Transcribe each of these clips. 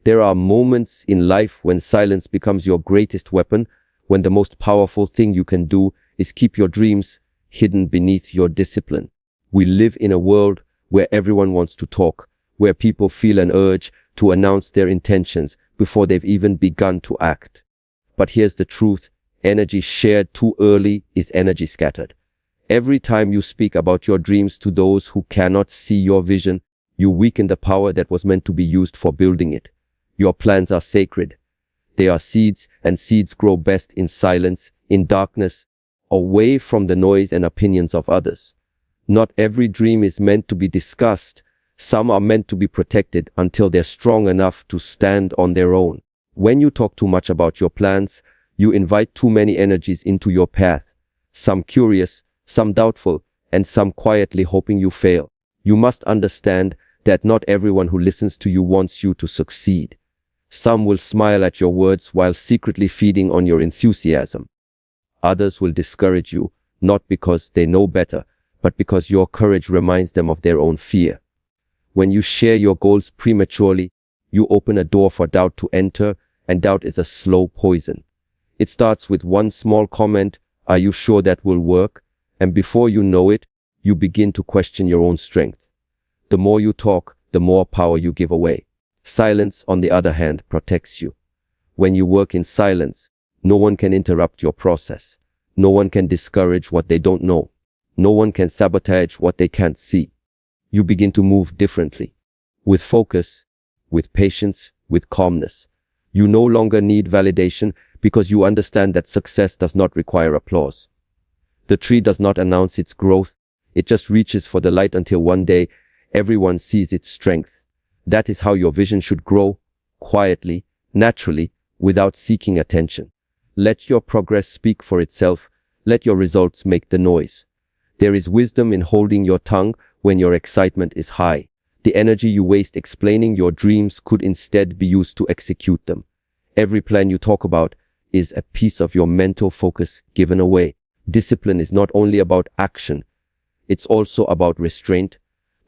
There are moments in life when silence becomes your greatest weapon, when the most powerful thing you can do is keep your dreams hidden beneath your discipline. We live in a world where everyone wants to talk, where people feel an urge to announce their intentions before they've even begun to act. But here's the truth: energy shared too early is energy scattered. Every time you speak about your dreams to those who cannot see your vision, you weaken the power that was meant to be used for building it. Your plans are sacred. They are seeds, and seeds grow best in silence, in darkness, away from the noise and opinions of others. Not every dream is meant to be discussed. Some are meant to be protected until they're strong enough to stand on their own. When you talk too much about your plans, you invite too many energies into your path. Some curious, some doubtful, and some quietly hoping you fail. You must understand that not everyone who listens to you wants you to succeed. Some will smile at your words while secretly feeding on your enthusiasm. Others will discourage you, not because they know better, but because your courage reminds them of their own fear. When you share your goals prematurely, you open a door for doubt to enter, and doubt is a slow poison. It starts with one small comment, "Are you sure that will work?" And before you know it, you begin to question your own strength. The more you talk, the more power you give away. Silence, on the other hand, protects you. When you work in silence, no one can interrupt your process. No one can discourage what they don't know. No one can sabotage what they can't see. You begin to move differently, with focus, with patience, with calmness. You no longer need validation because you understand that success does not require applause. The tree does not announce its growth. It just reaches for the light until one day everyone sees its strength. That is how your vision should grow, quietly, naturally, without seeking attention. Let your progress speak for itself. Let your results make the noise. There is wisdom in holding your tongue when your excitement is high. The energy you waste explaining your dreams could instead be used to execute them. Every plan you talk about is a piece of your mental focus given away. Discipline is not only about action, it's also about restraint.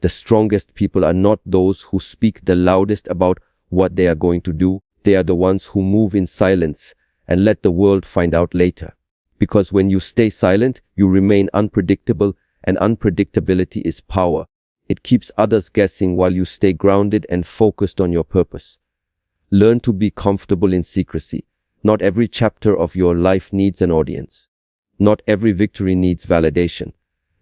The strongest people are not those who speak the loudest about what they are going to do. They are the ones who move in silence and let the world find out later. Because when you stay silent, you remain unpredictable, and unpredictability is power. It keeps others guessing while you stay grounded and focused on your purpose. Learn to be comfortable in secrecy. Not every chapter of your life needs an audience. Not every victory needs validation.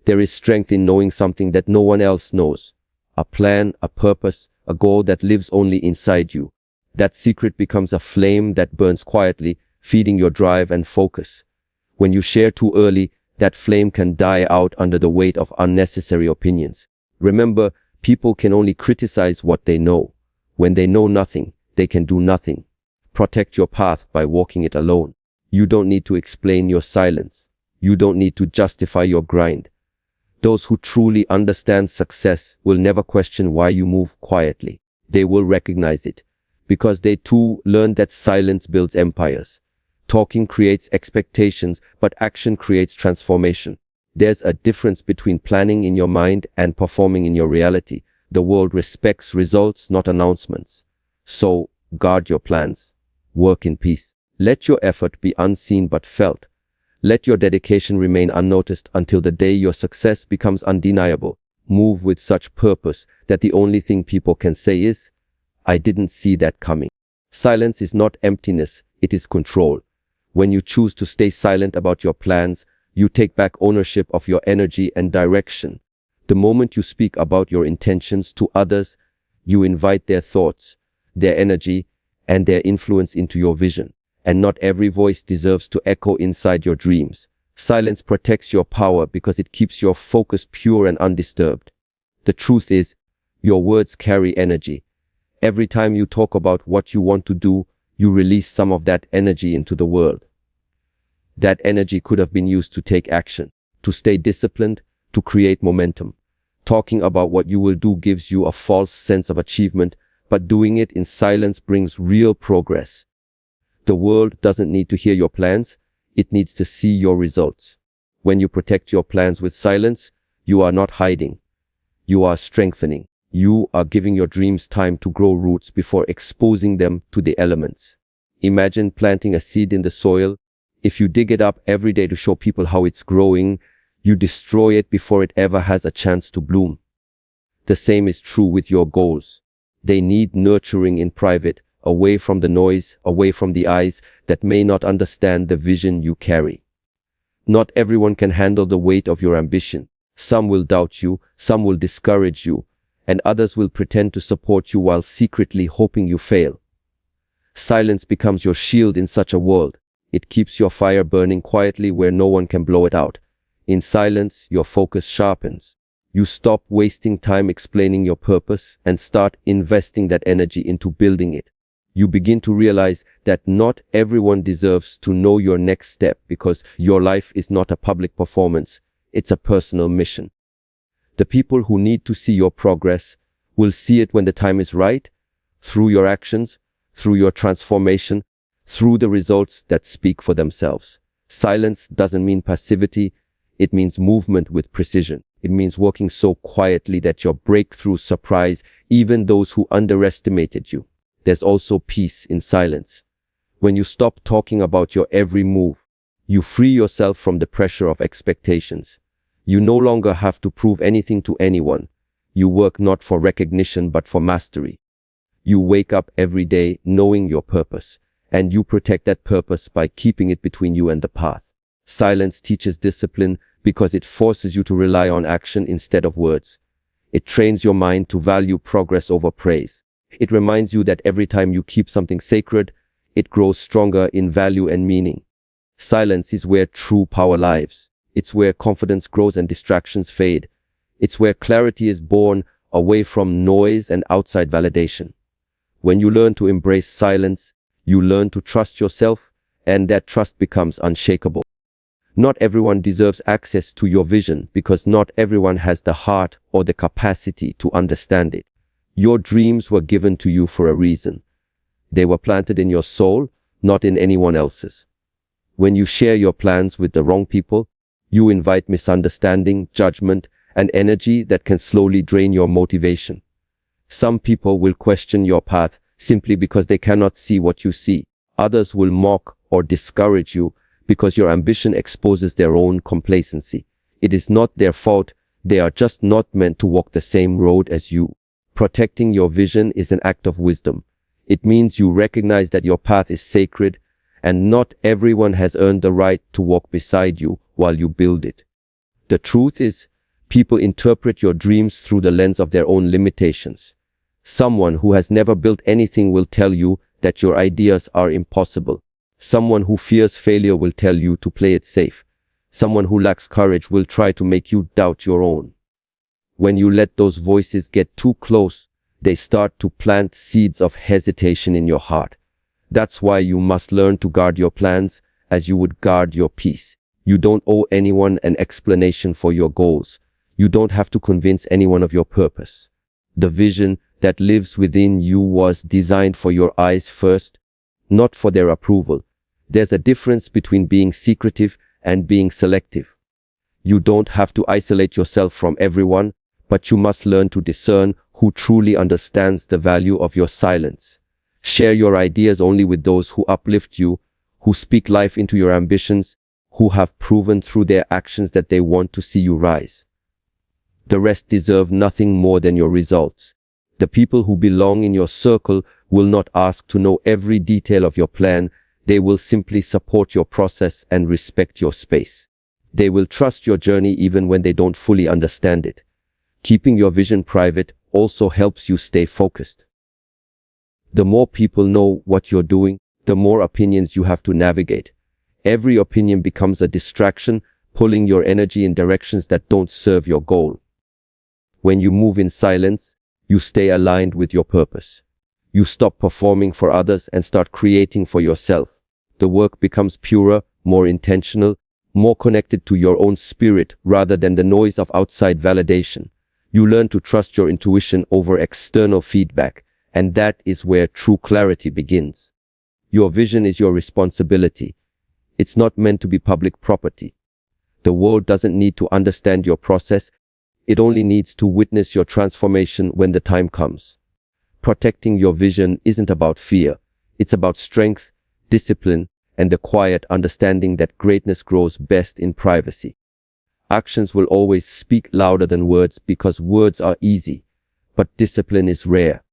There is strength in knowing something that no one else knows. A plan, a purpose, a goal that lives only inside you. That secret becomes a flame that burns quietly, feeding your drive and focus. When you share too early, that flame can die out under the weight of unnecessary opinions. Remember, people can only criticize what they know. When they know nothing, they can do nothing. Protect your path by walking it alone. You don't need to explain your silence. You don't need to justify your grind. Those who truly understand success will never question why you move quietly. They will recognize it, because they too learned that silence builds empires. Talking creates expectations, but action creates transformation. There's a difference between planning in your mind and performing in your reality. The world respects results, not announcements. So, guard your plans. Work in peace. Let your effort be unseen but felt. Let your dedication remain unnoticed until the day your success becomes undeniable. Move with such purpose that the only thing people can say is, "I didn't see that coming." Silence is not emptiness, it is control. When you choose to stay silent about your plans, you take back ownership of your energy and direction. The moment you speak about your intentions to others, you invite their thoughts, their energy, and their influence into your vision. And not every voice deserves to echo inside your dreams. Silence protects your power because it keeps your focus pure and undisturbed. The truth is, your words carry energy. Every time you talk about what you want to do, you release some of that energy into the world. That energy could have been used to take action, to stay disciplined, to create momentum. Talking about what you will do gives you a false sense of achievement, but doing it in silence brings real progress. The world doesn't need to hear your plans, it needs to see your results. When you protect your plans with silence, you are not hiding. You are strengthening. You are giving your dreams time to grow roots before exposing them to the elements. Imagine planting a seed in the soil. If you dig it up every day to show people how it's growing, you destroy it before it ever has a chance to bloom. The same is true with your goals. They need nurturing in private, away from the noise, away from the eyes that may not understand the vision you carry. Not everyone can handle the weight of your ambition. Some will doubt you, some will discourage you, and others will pretend to support you while secretly hoping you fail. Silence becomes your shield in such a world. It keeps your fire burning quietly where no one can blow it out. In silence, your focus sharpens. You stop wasting time explaining your purpose and start investing that energy into building it. You begin to realize that not everyone deserves to know your next step because your life is not a public performance, it's a personal mission. The people who need to see your progress will see it when the time is right, through your actions, through your transformation, through the results that speak for themselves. Silence doesn't mean passivity, it means movement with precision. It means working so quietly that your breakthroughs surprise even those who underestimated you. There's also peace in silence. When you stop talking about your every move, you free yourself from the pressure of expectations. You no longer have to prove anything to anyone. You work not for recognition but for mastery. You wake up every day knowing your purpose, and you protect that purpose by keeping it between you and the path. Silence teaches discipline because it forces you to rely on action instead of words. It trains your mind to value progress over praise. It reminds you that every time you keep something sacred, it grows stronger in value and meaning. Silence is where true power lives. It's where confidence grows and distractions fade. It's where clarity is born away from noise and outside validation. When you learn to embrace silence, you learn to trust yourself, and that trust becomes unshakable. Not everyone deserves access to your vision because not everyone has the heart or the capacity to understand it. Your dreams were given to you for a reason. They were planted in your soul, not in anyone else's. When you share your plans with the wrong people, you invite misunderstanding, judgment, and energy that can slowly drain your motivation. Some people will question your path simply because they cannot see what you see. Others will mock or discourage you because your ambition exposes their own complacency. It is not their fault, they are just not meant to walk the same road as you. Protecting your vision is an act of wisdom. It means you recognize that your path is sacred, and not everyone has earned the right to walk beside you while you build it. The truth is, people interpret your dreams through the lens of their own limitations. Someone who has never built anything will tell you that your ideas are impossible. Someone who fears failure will tell you to play it safe. Someone who lacks courage will try to make you doubt your own. When you let those voices get too close, they start to plant seeds of hesitation in your heart. That's why you must learn to guard your plans as you would guard your peace. You don't owe anyone an explanation for your goals. You don't have to convince anyone of your purpose. The vision that lives within you was designed for your eyes first, not for their approval. There's a difference between being secretive and being selective. You don't have to isolate yourself from everyone, but you must learn to discern who truly understands the value of your silence. Share your ideas only with those who uplift you, who speak life into your ambitions, who have proven through their actions that they want to see you rise. The rest deserve nothing more than your results. The people who belong in your circle will not ask to know every detail of your plan. They will simply support your process and respect your space. They will trust your journey even when they don't fully understand it. Keeping your vision private also helps you stay focused. The more people know what you're doing, the more opinions you have to navigate. Every opinion becomes a distraction, pulling your energy in directions that don't serve your goal. When you move in silence, you stay aligned with your purpose. You stop performing for others and start creating for yourself. The work becomes purer, more intentional, more connected to your own spirit rather than the noise of outside validation. You learn to trust your intuition over external feedback, and that is where true clarity begins. Your vision is your responsibility. It's not meant to be public property. The world doesn't need to understand your process. It only needs to witness your transformation when the time comes. Protecting your vision isn't about fear. It's about strength, discipline, and the quiet understanding that greatness grows best in privacy. Actions will always speak louder than words because words are easy, but discipline is rare.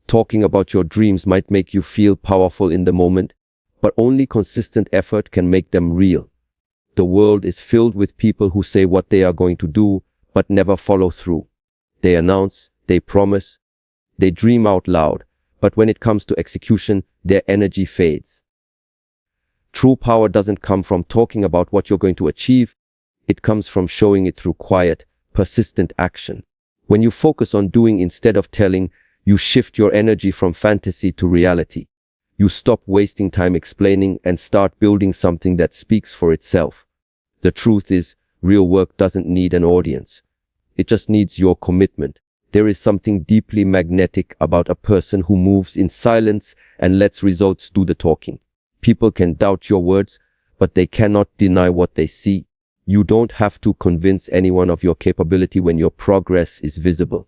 Talking about your dreams might make you feel powerful in the moment, but only consistent effort can make them real. The world is filled with people who say what they are going to do, but never follow through. They announce, they promise, they dream out loud, but when it comes to execution, their energy fades. True power doesn't come from talking about what you're going to achieve. It comes from showing it through quiet, persistent action. When you focus on doing instead of telling, you shift your energy from fantasy to reality. You stop wasting time explaining and start building something that speaks for itself. The truth is, real work doesn't need an audience. It just needs your commitment. There is something deeply magnetic about a person who moves in silence and lets results do the talking. People can doubt your words, but they cannot deny what they see. You don't have to convince anyone of your capability when your progress is visible.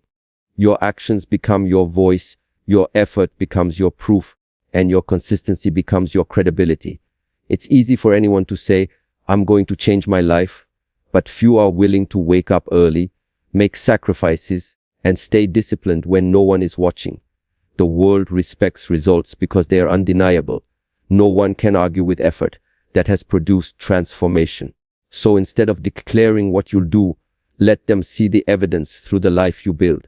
Your actions become your voice, your effort becomes your proof, and your consistency becomes your credibility. It's easy for anyone to say, I'm going to change my life, but few are willing to wake up early, make sacrifices, and stay disciplined when no one is watching. The world respects results because they are undeniable. No one can argue with effort that has produced transformation. So instead of declaring what you'll do, let them see the evidence through the life you build.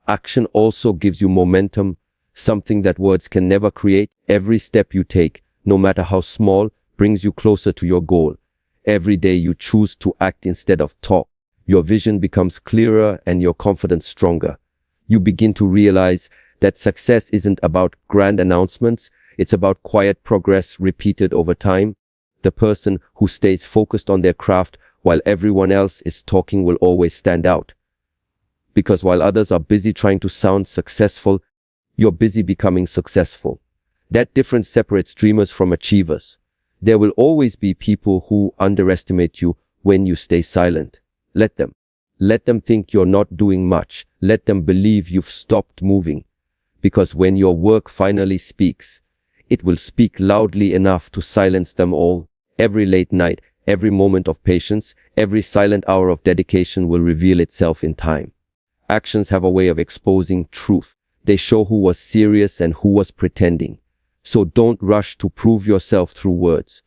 Action also gives you momentum, something that words can never create. Every step you take, no matter how small, brings you closer to your goal. Every day you choose to act instead of talk. Your vision becomes clearer and your confidence stronger. You begin to realize that success isn't about grand announcements, it's about quiet progress repeated over time. The person who stays focused on their craft while everyone else is talking will always stand out. Because while others are busy trying to sound successful, you're busy becoming successful. That difference separates dreamers from achievers. There will always be people who underestimate you when you stay silent. Let them. Let them think you're not doing much. Let them believe you've stopped moving. Because when your work finally speaks, it will speak loudly enough to silence them all. Every late night, every moment of patience, every silent hour of dedication will reveal itself in time. Actions have a way of exposing truth. They show who was serious and who was pretending. So don't rush to prove yourself through words.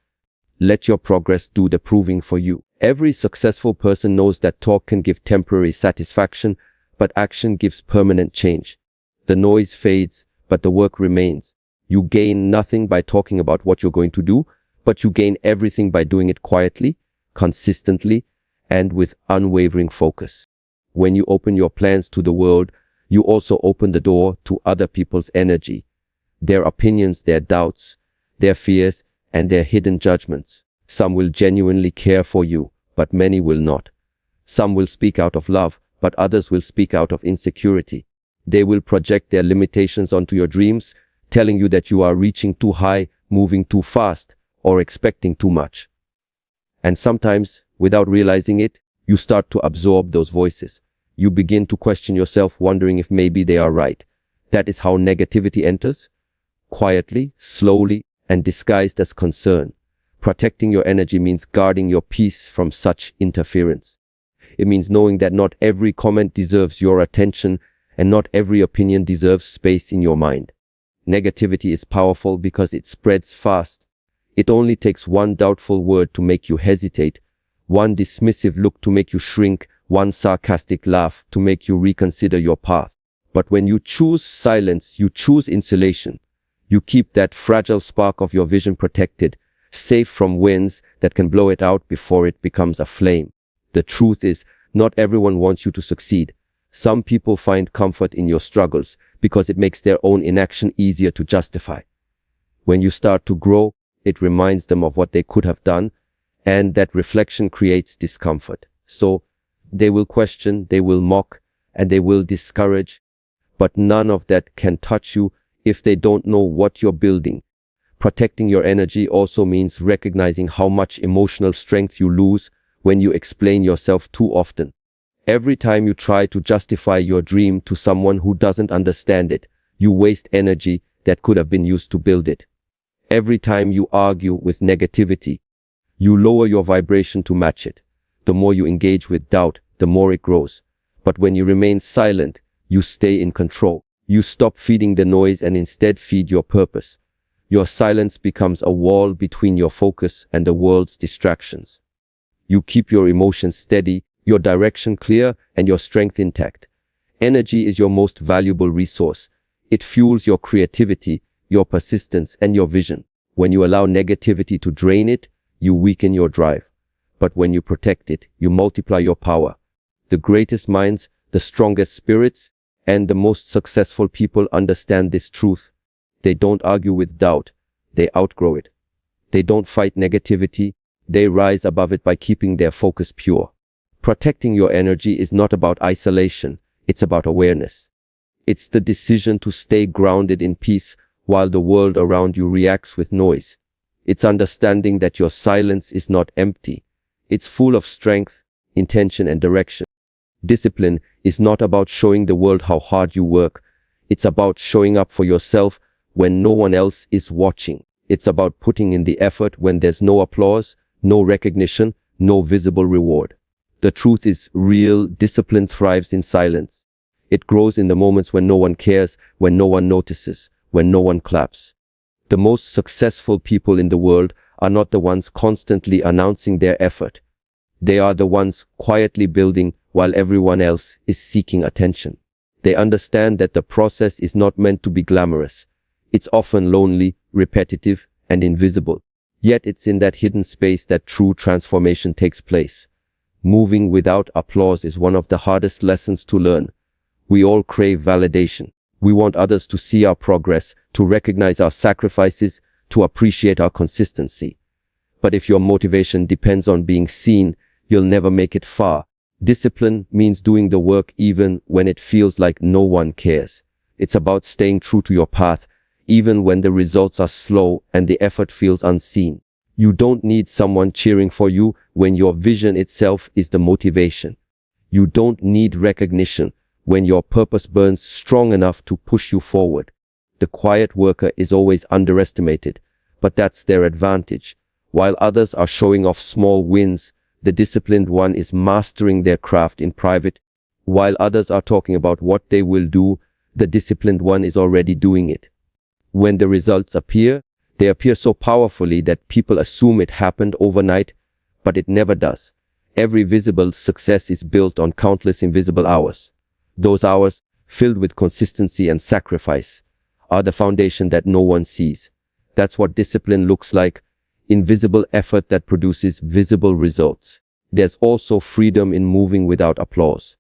Let your progress do the proving for you. Every successful person knows that talk can give temporary satisfaction, but action gives permanent change. The noise fades, but the work remains. You gain nothing by talking about what you're going to do, but you gain everything by doing it quietly, consistently, and with unwavering focus. When you open your plans to the world, you also open the door to other people's energy, their opinions, their doubts, their fears, and their hidden judgments. Some will genuinely care for you, but many will not. Some will speak out of love, but others will speak out of insecurity. They will project their limitations onto your dreams, telling you that you are reaching too high, moving too fast, or expecting too much. And sometimes, without realizing it, you start to absorb those voices. You begin to question yourself, wondering if maybe they are right. That is how negativity enters, quietly, slowly, and disguised as concern. Protecting your energy means guarding your peace from such interference. It means knowing that not every comment deserves your attention, and not every opinion deserves space in your mind. Negativity is powerful because it spreads fast. It only takes one doubtful word to make you hesitate, one dismissive look to make you shrink, one sarcastic laugh to make you reconsider your path. But when you choose silence, you choose insulation. You keep that fragile spark of your vision protected, safe from winds that can blow it out before it becomes a flame. The truth is, not everyone wants you to succeed. Some people find comfort in your struggles because it makes their own inaction easier to justify. When you start to grow, it reminds them of what they could have done, and that reflection creates discomfort. So, they will question, they will mock, and they will discourage, but none of that can touch you if they don't know what you're building. Protecting your energy also means recognizing how much emotional strength you lose when you explain yourself too often. Every time you try to justify your dream to someone who doesn't understand it, you waste energy that could have been used to build it. Every time you argue with negativity, you lower your vibration to match it. The more you engage with doubt, the more it grows. But when you remain silent, you stay in control. You stop feeding the noise and instead feed your purpose. Your silence becomes a wall between your focus and the world's distractions. You keep your emotions steady, your direction clear, and your strength intact. Energy is your most valuable resource. It fuels your creativity, your persistence, and your vision. When you allow negativity to drain it, you weaken your drive. But when you protect it, you multiply your power. The greatest minds, the strongest spirits, and the most successful people understand this truth. They don't argue with doubt. They outgrow it. They don't fight negativity. They rise above it by keeping their focus pure. Protecting your energy is not about isolation. It's about awareness. It's the decision to stay grounded in peace while the world around you reacts with noise. It's understanding that your silence is not empty. It's full of strength, intention, and direction. Discipline is not about showing the world how hard you work. It's about showing up for yourself when no one else is watching. It's about putting in the effort when there's no applause, no recognition, no visible reward. The truth is, real discipline thrives in silence. It grows in the moments when no one cares, when no one notices, when no one claps. The most successful people in the world are not the ones constantly announcing their effort. They are the ones quietly building while everyone else is seeking attention. They understand that the process is not meant to be glamorous. It's often lonely, repetitive, and invisible. Yet it's in that hidden space that true transformation takes place. Moving without applause is one of the hardest lessons to learn. We all crave validation. We want others to see our progress, to recognize our sacrifices, to appreciate our consistency. But if your motivation depends on being seen, you'll never make it far. Discipline means doing the work even when it feels like no one cares. It's about staying true to your path, even when the results are slow and the effort feels unseen. You don't need someone cheering for you when your vision itself is the motivation. You don't need recognition when your purpose burns strong enough to push you forward. The quiet worker is always underestimated, but that's their advantage. While others are showing off small wins, the disciplined one is mastering their craft in private. While others are talking about what they will do, the disciplined one is already doing it. When the results appear, they appear so powerfully that people assume it happened overnight, but it never does. Every visible success is built on countless invisible hours. Those hours, filled with consistency and sacrifice, are the foundation that no one sees. That's what discipline looks like: invisible effort that produces visible results. There's also freedom in moving without applause.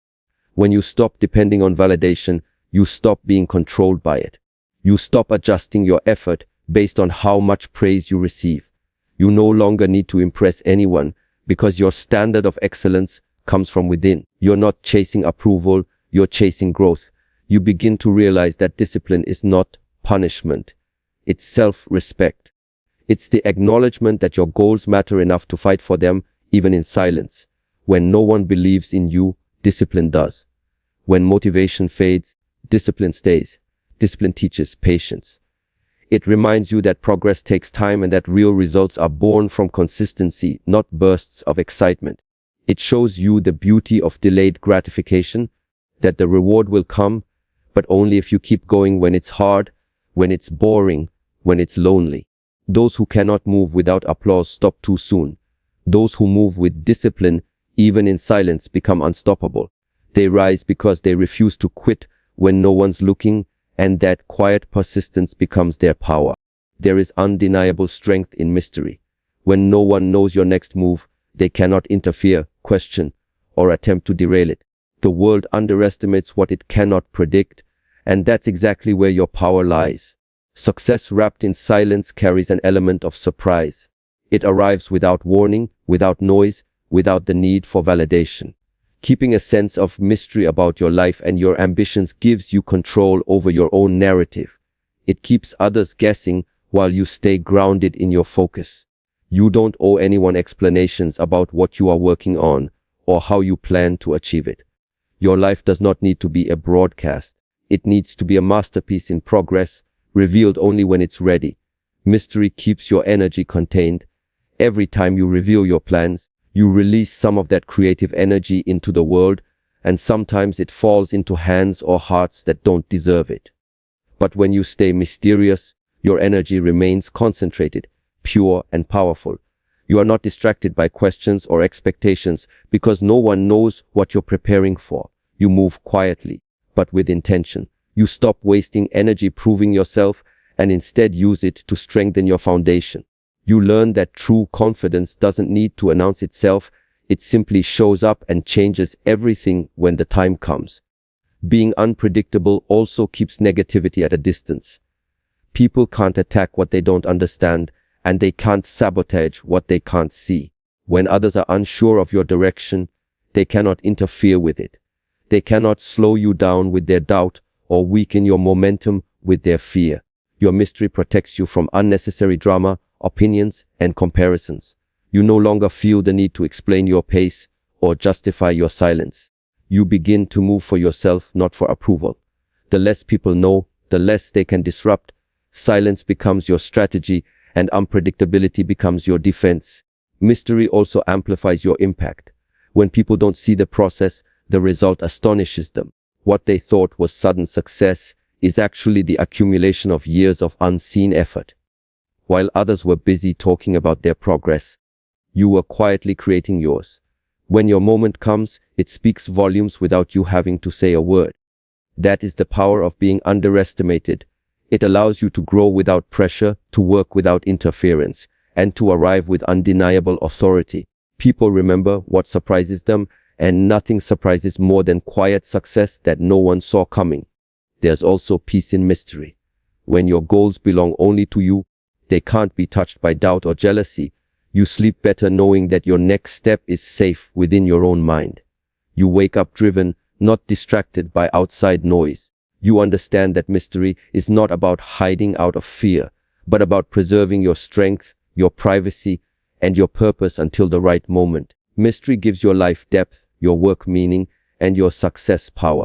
When you stop depending on validation, you stop being controlled by it. You stop adjusting your effort based on how much praise you receive. You no longer need to impress anyone because your standard of excellence comes from within. You're not chasing approval, you're chasing growth. You begin to realize that discipline is not punishment. It's self-respect. It's the acknowledgement that your goals matter enough to fight for them, even in silence. When no one believes in you, discipline does. When motivation fades, discipline stays. Discipline teaches patience. It reminds you that progress takes time and that real results are born from consistency, not bursts of excitement. It shows you the beauty of delayed gratification, that the reward will come, but only if you keep going when it's hard, when it's boring, when it's lonely. Those who cannot move without applause stop too soon. Those who move with discipline, even in silence, become unstoppable. They rise because they refuse to quit when no one's looking, and that quiet persistence becomes their power. There is undeniable strength in mystery. When no one knows your next move, they cannot interfere, question, or attempt to derail it. The world underestimates what it cannot predict, and that's exactly where your power lies. Success wrapped in silence carries an element of surprise. It arrives without warning, without noise, without the need for validation. Keeping a sense of mystery about your life and your ambitions gives you control over your own narrative. It keeps others guessing while you stay grounded in your focus. You don't owe anyone explanations about what you are working on or how you plan to achieve it. Your life does not need to be a broadcast. It needs to be a masterpiece in progress, revealed only when it's ready. Mystery keeps your energy contained. Every time you reveal your plans, you release some of that creative energy into the world, and sometimes it falls into hands or hearts that don't deserve it. But when you stay mysterious, your energy remains concentrated, pure and powerful. You are not distracted by questions or expectations because no one knows what you're preparing for. You move quietly, but with intention. You stop wasting energy proving yourself and instead use it to strengthen your foundation. You learn that true confidence doesn't need to announce itself. It simply shows up and changes everything when the time comes. Being unpredictable also keeps negativity at a distance. People can't attack what they don't understand, and they can't sabotage what they can't see. When others are unsure of your direction, they cannot interfere with it. They cannot slow you down with their doubt or weaken your momentum with their fear. Your mystery protects you from unnecessary drama, opinions, and comparisons. You no longer feel the need to explain your pace or justify your silence. You begin to move for yourself, not for approval. The less people know, the less they can disrupt. Silence becomes your strategy, and unpredictability becomes your defense. Mystery also amplifies your impact. When people don't see the process, the result astonishes them. What they thought was sudden success is actually the accumulation of years of unseen effort. While others were busy talking about their progress, you were quietly creating yours. When your moment comes, it speaks volumes without you having to say a word. That is the power of being underestimated. It allows you to grow without pressure, to work without interference, and to arrive with undeniable authority. People remember what surprises them, and nothing surprises more than quiet success that no one saw coming. There's also peace in mystery. When your goals belong only to you, they can't be touched by doubt or jealousy. You sleep better knowing that your next step is safe within your own mind. You wake up driven, not distracted by outside noise. You understand that mystery is not about hiding out of fear, but about preserving your strength, your privacy, and your purpose until the right moment. Mystery gives your life depth, your work meaning, and your success power.